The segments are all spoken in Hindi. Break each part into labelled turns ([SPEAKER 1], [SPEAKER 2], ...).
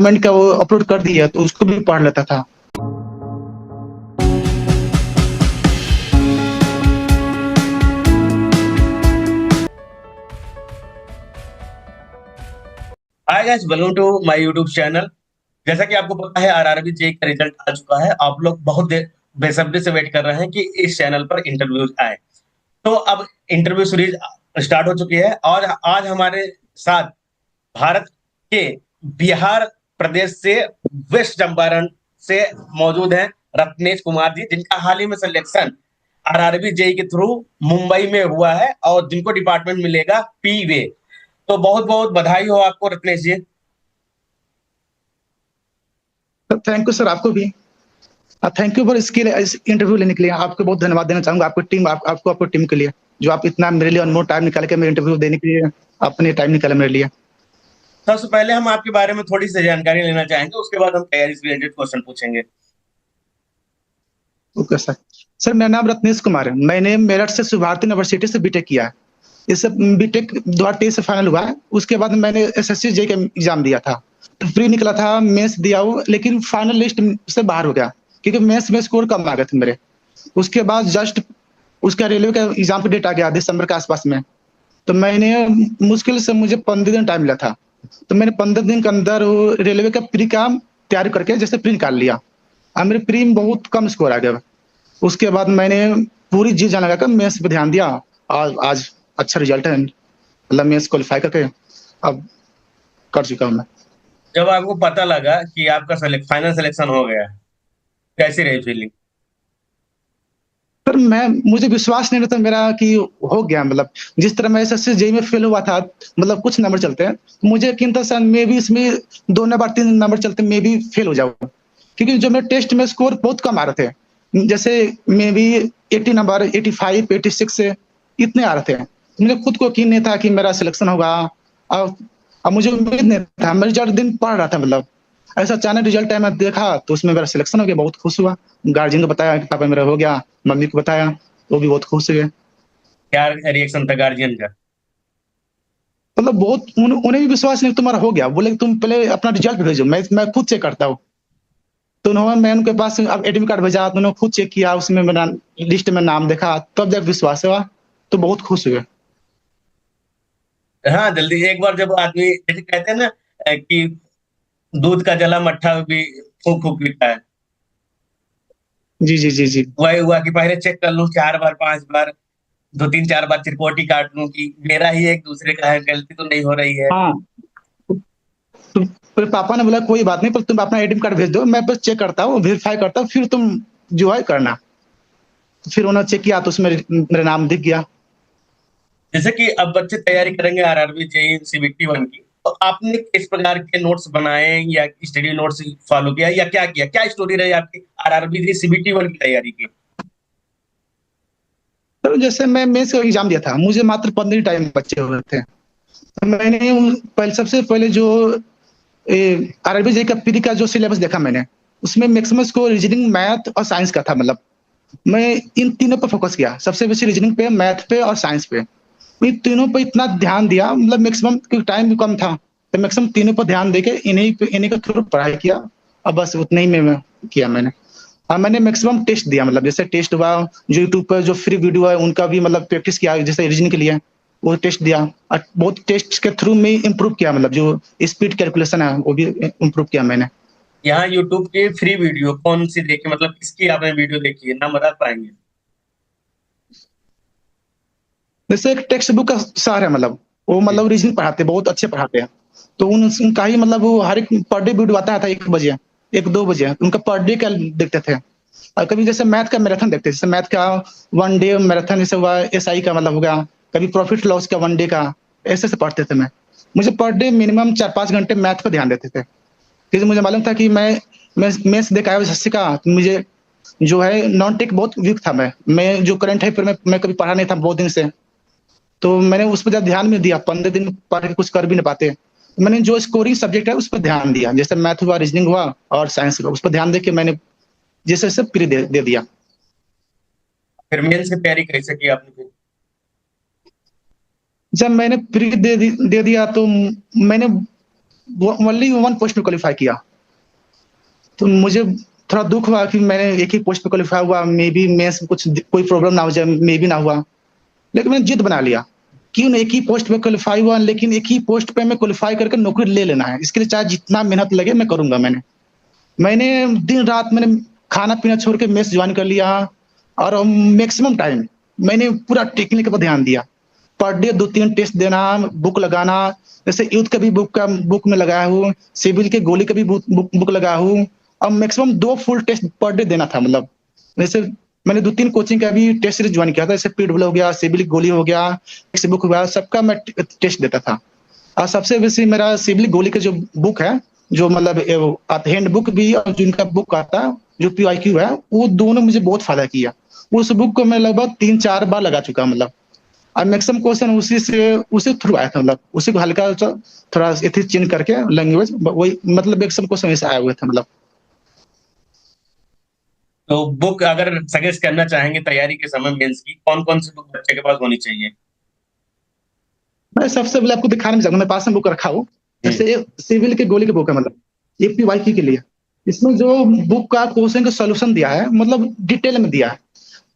[SPEAKER 1] गवर्नमेंट का वो अपलोड कर दिया तो उसको भी पढ़ लेता था।
[SPEAKER 2] Hi guys, welcome to my YouTube channel. जैसा कि आपको पता है आरआरबी जेई का रिजल्ट आ चुका है। आप लोग बहुत देर बेसब्री से वेट कर रहे हैं कि इस चैनल पर इंटरव्यूज आए। तो अब इंटरव्यू सीरीज स्टार्ट हो चुकी है और आज हमारे साथ भारत के बिहार प्रदेश से वेस्ट चंपारण से मौजूद हैं रत्नेश कुमार जी, जिनका हाल ही में सिलेक्शन आरआरबी जेई के थ्रू मुंबई में हुआ है और जिनको डिपार्टमेंट मिलेगा पी वे। तो बहुत बहुत बधाई हो आपको रत्नेश जी।
[SPEAKER 1] थैंक यू सर, आपको भी। थैंक यू फॉर इसके लिए, इस इंटरव्यू लेने के लिए आपको बहुत धन्यवाद देना चाहूंगा। आपको टीम, आपको, आपको टीम के लिए जो आप इतना मेरे लिए अनमोल टाइम निकाल के मेरे इंटरव्यू देने के लिए अपने टाइम निकाला मेरे लिए।
[SPEAKER 2] सबसे पहले हम आपके बारे में थोड़ी सी जानकारी लेना चाहेंगे, उसके बाद हम तैयारी से रिलेटेड क्वेश्चन पूछेंगे।
[SPEAKER 1] Okay sir. सर मेरा नाम रत्नेश कुमार है। मैंने मेरठ से भारती यूनिवर्सिटी से बीटेक किया है। इस बीटेक 2023 से फाइनल हुआ है। उसके बाद मैंने एसएससी जेई का एग्जाम दिया था, तो फ्री निकला था, मेंस दिया हूँ, लेकिन फाइनल लिस्ट से बाहर हो गया क्योंकि मेंस में स्कोर कम आ गए थे मेरे। उसके बाद जस्ट उसका रेलवे का एग्जाम का डेट आ गया दिसंबर के आसपास में। तो मैंने मुश्किल से मुझे 15 दिन टाइम मिला था। तो मैंने 15 दिन के अंदर वो रेलवे का प्री का तैयारी करके जैसे प्री निकाल लिया और मेरे प्री में बहुत कम स्कोर आ गया। उसके बाद मैंने पूरी जी जान लगाकर मेंस पे ध्यान दिया और आज अच्छा रिजल्ट है, मतलब मेंस क्वालिफाई करके अब कर चुका हूँ मैं।
[SPEAKER 2] जब आपको पता लगा कि आपका फाइनल सिलेक्शन हो गया, कैसी रही फीलिंग?
[SPEAKER 1] पर मैं मुझे विश्वास नहीं रहता मेरा कि हो गया, मतलब जिस तरह मैं एसएससी जेई में फेल हुआ था, मतलब कुछ नंबर चलते हैं, मुझे यकीन था शायद मे भी इसमें 2 नंबर 3 नंबर चलते मे भी फेल हो जाऊँ, क्योंकि जो मेरे टेस्ट में स्कोर बहुत कम आ रहे थे, जैसे मे बी 80 नंबर, 85, 86 से इतने आ रहे थे। मुझे खुद को यकीन नहीं था कि मेरा सिलेक्शन होगा। और अब मुझे उम्मीद नहीं था, मैं रिजल्ट दिन पढ़ रहा था, मतलब ऐसा अचानक रिजल्ट है, मैं देखा तो उसमें मेरा सिलेक्शन हो गया, बहुत खुश हुआ। गार्जियन को बताया कि पापा मेरा हो गया, मम्मी को बताया, वो भी बहुत खुश हुए।
[SPEAKER 2] क्या रिएक्शन था गार्जियन का?
[SPEAKER 1] मतलब बहुत उन्हें भी विश्वास नहीं तुम्हारा हो गया, बोले कि तुम पहले अपना रिजल्ट भेजो, मैं खुद चेक करता हूँ। तो उन्होंने, मैं उनके पास अब एडमिट कार्ड भेजा तो उन्होंने खुद चेक किया, उसमें मेरा लिस्ट में नाम देखा, तब जब विश्वास हुआ, तो बहुत खुश हुए।
[SPEAKER 2] हाँ, जल्दी एक बार जब आदमी जैसे कहते हैं ना कि दूध का जला मट्ठा भी फूक फूक पीता है।
[SPEAKER 1] जी जी जी जी।
[SPEAKER 2] वही हुआ कि पहले चेक कर लूं 4 बार 5 बार, 2 3 4 बार चिरपोटी काट लूं कि मेरा ही एक दूसरे का है, गलती तो नहीं हो रही है।
[SPEAKER 1] हाँ, तो फिर पापा ने बोला कोई बात नहीं, पर तुम अपना एडमिट कार्ड भेज दो, मैं बस चेक करता हूँ, वेरीफाई करता हूँ, फिर तुम जो है करना। फिर उन्होंने चेक किया तो उसमें मेरा नाम दिख गया।
[SPEAKER 2] जैसे कि अब बच्चे तैयारी करेंगे आरआरबी जेई सीबीटी वन की, तो आपने किस प्रकार के नोट्स बनाए या स्टडी नोट्स फॉलो किया या क्या किया, क्या स्टोरी रही आपकी आरआरबी जेई सीबीटी वन की तैयारी की?
[SPEAKER 1] तो जैसे मैं मेंस का एग्जाम दिया था, मुझे मात्र 15 टाइम बचे हुए थे। तो मैंने पहले, सबसे पहले जो आरबी जेई का प्री का जो सिलेबस देखा मैंने, उसमें मैक्सिमम स्कोर रीजनिंग, मैथ और साइंस का था। मतलब मैं इन तीनों पर फोकस किया, सबसे बेसी रीजनिंग पे, मैथ पे और साइंस पे। इन तीनों पे इतना ध्यान दिया, मतलब मैक्सिमम, क्योंकि टाइम भी कम था, तो मैक्सिमम तीनों पर ध्यान देके इन्हीं के थ्रू पढ़ाई किया। और बस उतना ही मैं किया मैंने। हाँ, मैंने मैक्सिमम टेस्ट दिया, मतलब जैसे टेस्ट हुआ, जो यूट्यूब पर जो फ्री वीडियो है उनका भी मतलब प्रैक्टिस किया, जैसे रीजनिंग के लिए वो टेस्ट दिया। और बहुत टेस्ट के थ्रू में इम्प्रूव किया, मतलब जो स्पीड कैलकुलेशन है वो भी इम्प्रूव किया मैंने।
[SPEAKER 2] यहाँ यूट्यूब की फ्री वीडियो कौन सी देखी, मतलब किसकी आपने वीडियो देखी है, नाम बता पाएंगे?
[SPEAKER 1] जैसे एक टेक्स्ट बुक का सर है, मतलब वो मतलब रीजनिंग पढ़ाते हैं, बहुत अच्छे पढ़ाते हैं। तो उनका ही मतलब वो हर एक पर डे वीडियो आता था, 1 बजे, 1 2 बजे उनका पर डे का देखते थे। और कभी जैसे मैथ का मैराथन देखते, जैसे मैथ का 1 डे मैराथन जैसे हुआ, एसआई का मतलब हो गया, कभी प्रॉफिट लॉस का 1 डे का, ऐसे से पढ़ते थे मैं। मुझे पर डे मिनिमम 4 5 घंटे मैथ पर ध्यान देते थे, क्योंकि मुझे मालूम था कि मैं मैथ्स देखा है एसएससी का, तो मुझे जो है नॉन टेक बहुत वीक था। मैं जो करंट है, फिर मैं कभी पढ़ा नहीं था बहुत दिन से। तो मैंने उस पर ज्यादा ध्यान नहीं दिया, 15 दिन पढ़ के कुछ कर भी नहीं पाते। मैंने जो स्कोरिंग सब्जेक्ट है उस पर ध्यान दिया, जैसे मैथ हुआ, रीजनिंग हुआ और साइंस हुआ, उस पर ध्यान देके मैंने जैसे सब प्री दे दिया।
[SPEAKER 2] फिर मेंस की तैयारी कैसे की आपने फिर?
[SPEAKER 1] जब मैंने प्री दे दिया तो मैंने ओनली 1 पोस्ट में क्वालिफाई किया। तो मुझे थोड़ा दुःख हुआ कि मैंने एक ही पोस्ट पे क्वालिफाई हुआ, मे बी मेंस में कुछ कोई प्रॉब्लम ना हो जाए, मे बी ना हुआ। लेकिन मैंने जिद बना लिया, क्यों एक ही पोस्ट पे क्वालिफाई हुआ, लेकिन एक ही पोस्ट पे मैं क्वालिफाई करके नौकरी ले लेना है। इसके लिए चाहे जितना मेहनत लगे मैं करूँगा मैंने। मैंने दिन-रात मैंने खाना-पीना छोड़ के मेस जॉइन कर लिया और मैक्सिमम टाइम मैंने पूरा टेक्निक पर ध्यान दिया। पर डे 2-3 टेस्ट देना, बुक लगाना, जैसे यूथ का भी बुक में लगाया हूँ, सिविल के गोली का भी बुक लगाया हूँ और maximum 2 full test per day देना था मतलब। जैसे मैंने 2-3 कोचिंग का भी टेस्ट सीरीज जॉइन किया था, जैसे पीडब्ल्यू हो गया, सिविल गोली हो गया, टेक्स्ट बुक हो गया, सबका मैं टेस्ट देता था। और सबसे बेसी मेरा सिविल गोली का जो बुक है, जो मतलब हैंड बुक भी और जिनका बुक आता है, जो पीवाईक्यू है, वो दोनों मुझे बहुत फायदा किया। उस बुक को मैं लगभग 3-4 बार लगा चुका मतलब। और मैक्सिमम क्वेश्चन उसी थ्रू आया था मतलब, उसी को हल्का सा थोड़ा एथिक्स चेंज करके लैंग्वेज वही मतलब मैक्सिमम क्वेश्चन ऐसे आए हुए थे मतलब।
[SPEAKER 2] तो बुक अगर सजेस्ट करना चाहेंगे तैयारी के समय मेंस की, कौन-कौन सी बुक बच्चे के पास होनी चाहिए?
[SPEAKER 1] मैं सबसे पहले आपको दिखाना भी चाहूंगा, मेरे पास में बुक रखा हो,
[SPEAKER 2] हुँ।
[SPEAKER 1] जैसे सिविल के गोली की बुक है मतलब, ये पीवाईक्यू के लिए। इसमें जो बुक का क्वेश्चन का सॉल्यूशन दिया है मतलब डिटेल में दिया है।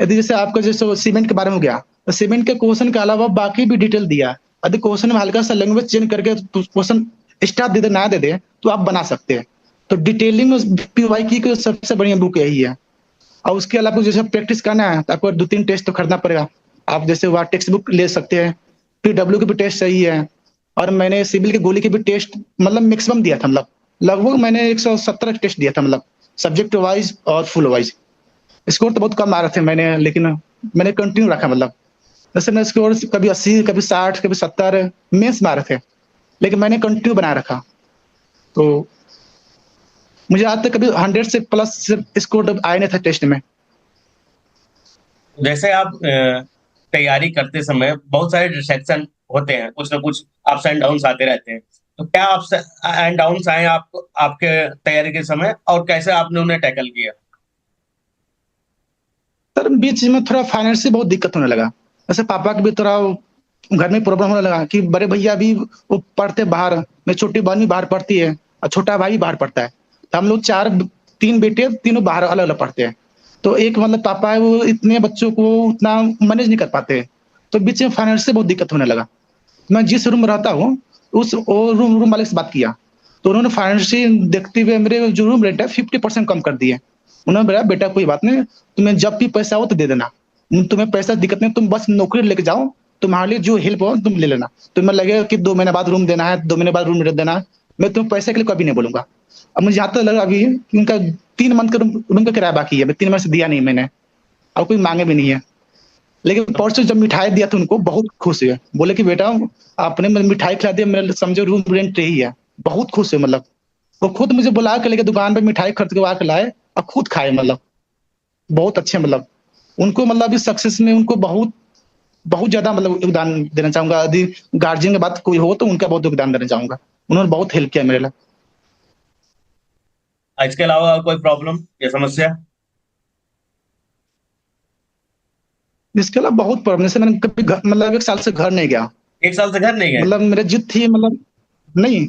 [SPEAKER 1] यदि जैसे आपका जैसे सीमेंट के बारे में हो गया, तो सीमेंट के क्वेश्चन के अलावा बाकी भी डिटेल दिया है। यदि क्वेश्चन में हल्का सा लैंग्वेज चेंज करके क्वेश्चन स्टार दे दे, ना दे दे, तो आप बना सकते हैं। तो डिटेलिंग में पीवाईक्यू की सबसे बढ़िया बुक यही है। और उसके अलावा आपको जैसे प्रैक्टिस करना है तो आपको 2-3 टेस्ट तो खरीदना पड़ेगा। आप जैसे वहाँ टेक्स्ट बुक ले सकते हैं, पीडब्ल्यू की भी टेस्ट सही है। और मैंने सिविल की गोली की भी टेस्ट मतलब मैक्सिमम दिया था मतलब, लगभग मैंने 117 टेस्ट दिया था मतलब, सब्जेक्ट वाइज और फुल वाइज। स्कोर तो बहुत कम आ रहे थे मैंने, लेकिन मैंने कंटिन्यू रखा मतलब। जैसे मेरे स्कोर कभी 80, कभी 60, कभी 70 मेंस में आ रहे थे, लेकिन मैंने कंटिन्यू बनाए रखा। तो मुझे आज तक कभी 100 से प्लस स्कोर आए नहीं था टेस्ट में।
[SPEAKER 2] जैसे आप तैयारी करते समय बहुत सारे डिस्ट्रैक्शन होते हैं, कुछ ना कुछ अप्स एंड डाउन्स आते रहते हैं। तो क्या अप्स एंड डाउन्स आए आपको आपके तैयारी के समय और कैसे आपने उन्हें टैकल किया?
[SPEAKER 1] सर बीच में थोड़ा फाइनेंशियल बहुत दिक्कत होने लगा। जैसे पापा का भी थोड़ा घर में प्रॉब्लम होने लगा कि बड़े भैया भी वो पढ़ते बाहर, मेरी छोटी बहन भी बाहर पढ़ती है और छोटा भाई भी बाहर पढ़ता है। तो हम लोग 3 बेटे, तीनों बाहर अलग-अलग पढ़ते हैं। तो एक मतलब पापा है, वो इतने बच्चों को उतना मैनेज नहीं कर पाते। तो बीच में फाइनेंशियल बहुत दिक्कत होने लगा। मैं जिस रूम में रहता हूँ, उस वो रूम मालिक से बात किया, तो उन्होंने फाइनेंशियल देखते हुए मेरे जो रूम रेंट है 50% कम कर दिए। उन्होंने बोला बेटा कोई बात नहीं, तुम्हें जब भी पैसा हो तो दे देना। तुम्हें पैसा की दिक्कत नहीं, तुम बस नौकरी लेके जाओ, तुम्हारे लिए जो हेल्प हो तुम ले लेना। तुम्हें लगेगा कि 2 महीने बाद रूम देना है, 2 महीने बाद रूम रेंट देना है, मैं तुम्हें पैसे के लिए कभी नहीं बोलूँगा। अब मुझे जहाँ तक लगा अभी कि उनका 3 मंथ का रूम का किराया बाकी है, मैं 3 महीने से दिया नहीं मैंने और कोई माँगे भी नहीं है। लेकिन परसों जब मिठाई दिया तो उनको बहुत खुश हुए। बोले कि बेटा आपने मुझे मिठाई खिला दिया, मेरा समझो रूम रेंट यही है। बहुत खुश हुए मतलब। वो खुद मुझे बुला के लेके दुकान पे मिठाई खरीद के आके लाए और खुद खाए मतलब। बहुत अच्छे मतलब। उनको मतलब इस सक्सेस में उनको बहुत बहुत ज़्यादा मतलब योगदान देना चाहूँगा। यदि गार्जियन की बात कोई हो तो उनका बहुत योगदान देना चाहूँगा। उन्होंने बहुत हेल्प किया मेरे लिए।
[SPEAKER 2] इसके अलावा और कोई प्रॉब्लम या समस्या?
[SPEAKER 1] इसके अलावा बहुत प्रॉब्लम, जैसे मैंने कभी मतलब 1 साल से घर नहीं गया।
[SPEAKER 2] 1 साल से घर नहीं गए?
[SPEAKER 1] मतलब मेरी जिद थी मतलब नहीं,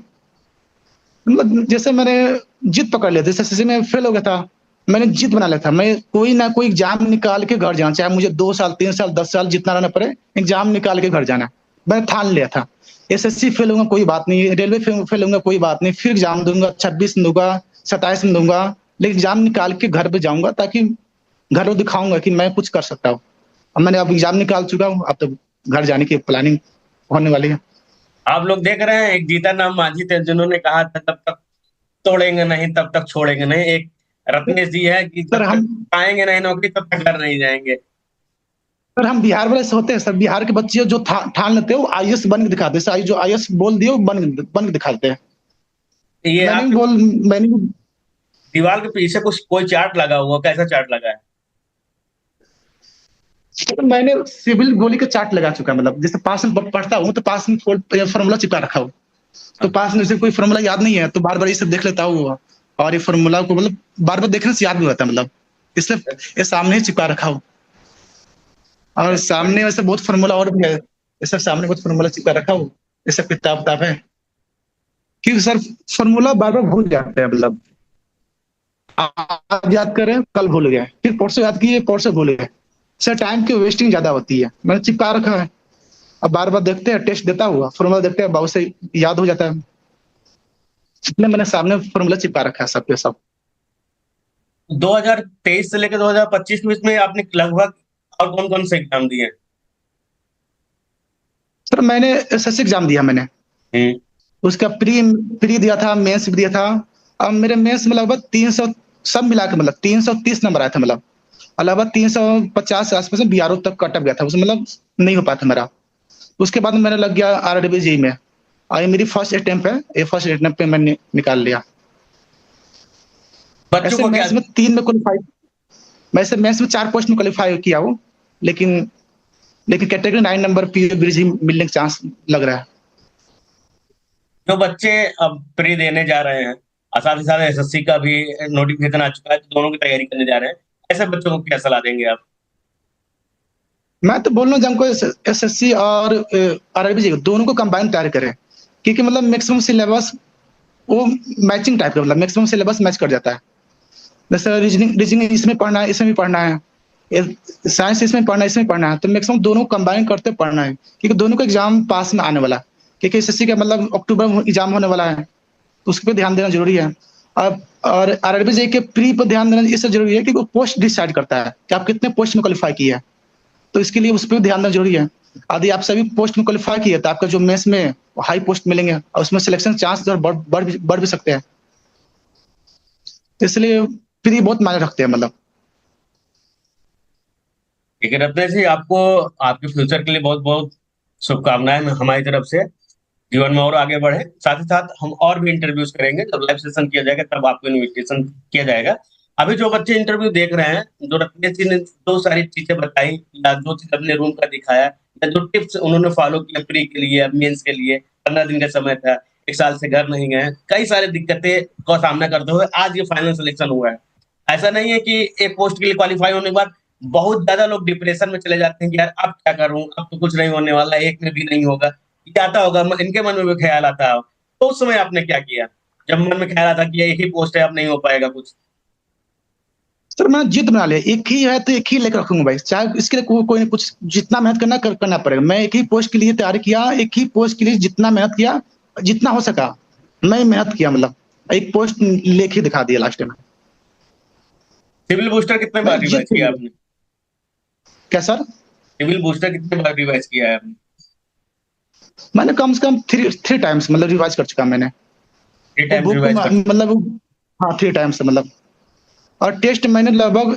[SPEAKER 1] मतलब जैसे मैंने जिद पकड़ लिया था, जैसे एसएससी में फेल हो गया था, मैंने जिद बना लिया था, मैं कोई ना कोई एग्जाम निकाल के घर जाना, चाहे मुझे 2 साल, 3 साल, 10 साल जितना रहना पड़े, एग्जाम निकाल के घर जाना है। मैंने ठान लिया था। एसएससी फेल होऊँगा कोई बात नहीं, रेलवे फेल होऊँगा कोई बात नहीं, फिर एग्जाम दूँगा, 26 में दूँगा, 27 में दूँगा, लेकिन एग्जाम निकाल के घर पे जाऊँगा ताकि घर को दिखाऊँगा कि मैं कुछ कर सकता हूँ। अब मैंने अब एग्जाम निकाल चुका हूँ, अब तो घर जाने की प्लानिंग होने वाली है।
[SPEAKER 2] आप लोग देख रहे हैं, एक जीतन मांझी थे जिन्होंने कहा था तब तक तोड़ेंगे नहीं, तब तक छोड़ेंगे नहीं। एक रत्नेश जी है कि
[SPEAKER 1] सर
[SPEAKER 2] जब तक
[SPEAKER 1] हम
[SPEAKER 2] पाएँगे नहीं नौकरी तब तक घर नहीं जाएँगे।
[SPEAKER 1] सर हम बिहार वाले से होते हैं सर, बिहार के बच्चे जो ठान लेते हैं वो आईएएस बन के दिखाते हैं, जो आईएएस बोल दिए वो बन के दिखाते हैं।
[SPEAKER 2] ये
[SPEAKER 1] मैंने भी
[SPEAKER 2] आपके
[SPEAKER 1] बोल मैंने भी
[SPEAKER 2] दीवार के पीछे कुछ कोई चार्ट लगा हुआ, कैसा चार्ट लगा है?
[SPEAKER 1] मैंने सिविल गोली का चार्ट लगा चुका है मतलब, जैसे पास में पढ़ता हूँ तो पास में फॉर्मूला चिपका रखा हूँ। तो पास में से कोई फॉर्मूला याद नहीं है तो बार बार ये सब देख लेता हूँ, और ये फॉर्मूला को मतलब बार बार देखने से याद नहीं रहता मतलब, इसलिए ये सामने ही चिपका रखा हूँ। और सामने वैसे बहुत फॉर्मूला और भी है, ये सब सामने बहुत फॉर्मूला चिपका रखा हूँ, ये सब किताब है। कि सर फॉर्मूला बार बार भूल जाते हैं, मतलब आज याद करें कल भूल गए, फिर परसों याद किए परसों भूल गए। सर टाइम की वेस्टिंग ज्यादा होती है, मैंने चिपका रखा है। अब बार बार देखते हैं, टेस्ट देता हुआ फॉर्मूला देखते हैं, बहुत से याद हो जाता है, इसलिए मैंने सामने फॉर्मूला चिपका रखा है सबके सब।
[SPEAKER 2] 2023 से लेकर 2025 के बीच में आपने लगभग और कौन-कौन से एग्ज़ाम दिए?
[SPEAKER 1] सर मैंने एसएससी एग्जाम दिया मैंने,
[SPEAKER 2] हुँ,
[SPEAKER 1] उसका प्री प्री दिया था, मेंस भी दिया था। अब मेरे मेंस में लगभग 300, सब मिला के मतलब 330 नंबर आया था, मतलब और लगभग 350 के आसपास बीआरओ तक कट ऑफ गया था उसमें, मतलब नहीं हो पाया था मेरा। उसके बाद मैंने लग गया आरआरबी जेईई में, और ये मेरी फर्स्ट अटेम्प्ट है, ये फर्स्ट अटेम्प्ट पे मैंने निकाल लिया।
[SPEAKER 2] बच्चों
[SPEAKER 1] ऐसे
[SPEAKER 2] को क्या
[SPEAKER 1] मैथ्स में 3 में क्वालिफाई, वैसे मैथ्स में 4 पोस्ट में क्वालिफाई किया हूँ, लेकिन लेकिन कैटेगरी 9 नंबर पीओ ब्रिज मिलने का चांस लग रहा है।
[SPEAKER 2] जो बच्चे अब प्री देने जा रहे हैं और साथ ही साथ एसएससी का भी नोटिफिकेशन आ चुका है, तो दोनों की तैयारी करने जा रहे हैं, ऐसे बच्चों को क्या सलाह देंगे आप?
[SPEAKER 1] मैं तो बोल रहा हूँ हमको एसएससी और आरआरबी जेईई दोनों को कंबाइन तैयार करें, क्योंकि मतलब मैक्सिमम सिलेबस वो मैचिंग टाइप का, मतलब मैक्सिमम सिलेबस मैच कर जाता है। जैसे रीजनिंग रीजनिंग इसमें पढ़ना है, इसमें भी पढ़ना है, साइंस इसमें पढ़ना है, इसमें पढ़ना है, तो मैक्सिमम दोनों कंबाइन करते पढ़ना है, क्योंकि दोनों का एग्जाम पास में आने वाला है। क्योंकि एसएससी का मतलब अक्टूबर में एग्जाम होने वाला है, तो उस पर ध्यान देना जरूरी है। अब और आरआरबी जेईई के प्री पर ध्यान देना इससे जरूरी है कि वो पोस्ट डिसाइड करता है कि आप कितने पोस्ट में क्वालिफाई किए हैं, तो इसके लिए उस पर ध्यान देना जरूरी है। यदि आप सभी पोस्ट में क्वालिफाई किए तो आपका जो मेंस में हाई पोस्ट मिलेंगे, और उसमें सिलेक्शन चांस बढ़ भी सकते हैं, तो इसलिए प्री बहुत मायने रखते हैं मतलब।
[SPEAKER 2] ठीक है, रत्नेश जी, आपको आपके फ्यूचर के लिए बहुत-बहुत शुभकामनाएँ हमारी तरफ से। जीवन में और आगे बढ़ें। साथ ही साथ हम और भी इंटरव्यूज़ करेंगे, जब लाइव सेशन किया जाएगा तब आपको इन्विटेशन किया जाएगा। अभी जो बच्चे इंटरव्यू देख रहे हैं, जो रत्नेश जी ने जो सारी चीज़ें बताई या जो चीज़ अपने रूम का दिखाया या जो टिप्स उन्होंने फॉलो किया प्री के लिए, मेंस के लिए, 15 दिन का समय था, 1 साल से घर नहीं गए, कई सारी दिक्कतें का सामना करते हुए आज ये फाइनल सिलेक्शन हुआ है। ऐसा नहीं है कि एक पोस्ट के लिए क्वालीफाई होने के बाद बहुत ज़्यादा लोग डिप्रेशन में चले जाते हैं कि यार अब क्या करूँ? अब तो कुछ नहीं होने वाला है, एक में भी नहीं होगा। ये आता होगा इनके मन में भी ख्याल आता हो। तो उस समय आपने क्या किया? जब मन में ख्याल आता कि ये एक ही पोस्ट है, अब नहीं हो पाएगा कुछ?
[SPEAKER 1] सर मैंने जिद बना लिया, एक ही है तो एक ही लेकर रखूंगा भाई, चाहे इसके लिए कोई नहीं, कुछ जितना मेहनत करना पड़ेगा। मैं एक ही पोस्ट के लिए तैयारी किया, एक ही पोस्ट के लिए जितना मेहनत किया, जितना हो सका मैं मेहनत किया, मतलब एक पोस्ट लेके दिखा दिया लास्ट में।
[SPEAKER 2] सिविल बूस्टर कितने
[SPEAKER 1] मैं
[SPEAKER 2] बार
[SPEAKER 1] जिद
[SPEAKER 2] रिवाइज़
[SPEAKER 1] पे
[SPEAKER 2] किया
[SPEAKER 1] नहीं,
[SPEAKER 2] आपने?
[SPEAKER 1] क्या सर?
[SPEAKER 2] सिविल बूस्टर कितने बार रिवाइज़ किया है आपने?
[SPEAKER 1] मैंने कम से कम थ्री थ्री टाइम्स मतलब रिवाइज कर चुका मैंने
[SPEAKER 2] 3
[SPEAKER 1] वो
[SPEAKER 2] टाइम्स
[SPEAKER 1] बुक,
[SPEAKER 2] रिवाइज़ कर चुके हैं।
[SPEAKER 1] मतलब हाँ 3 टाइम्स मतलब। और टेस्ट मैंने लगभग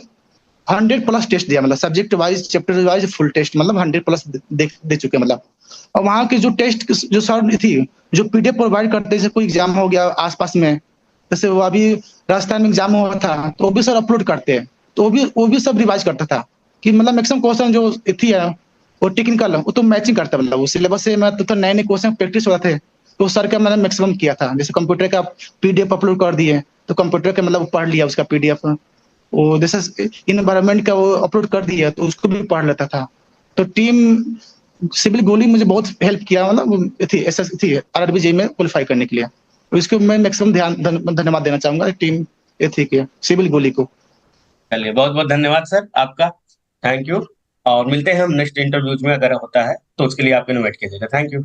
[SPEAKER 1] 100 प्लस टेस्ट दिया, मतलब subject wise chapter wise full test, मतलब 100 प्लस दे चुके मतलब। और वहाँ की जो टेस्ट जो सर थी, जो पीडीएफ प्रोवाइड करते, जैसे कोई एग्जाम हो गया आसपास में, जैसे वो अभी राजस्थान में एग्जाम हुआ था, तो वो भी सर अपलोड करते हैं, तो वो भी सब रिवाइज करता था, कि मतलब मैक्सिमम क्वेश्चन जो थी है वो टेक्निकल वो तो मैचिंग करता, मतलब वो सिलेबस से मैं तो नए नए क्वेश्चन प्रैक्टिस हुआ थे, तो सर का मैंने मैक्सिमम किया था। जैसे कंप्यूटर का पीडीएफ अपलोड कर दिए, तो कंप्यूटर का मतलब पढ़ लिया उसका पीडीएफ, वो जैसे इन्वायरमेंट का वो अपलोड कर दिया तो उसको भी पढ़ लेता था। तो टीम सिविल गोली मुझे बहुत हेल्प किया, मतलब थी एस थी आरआरबी जेईई में क्वालिफाई करने के लिए, तो इसको मैं मैक्सिमम धन्यवाद देना चाहूंगा टीम एथी के सिविल गोली को।
[SPEAKER 2] चलिए, बहुत-बहुत धन्यवाद सर आपका। थैंक यू और मिलते हैं हम नेक्स्ट इंटरव्यूज़ में अगर होता है, तो उसके लिए आप इनवाइट कीजिएगा। Thank you.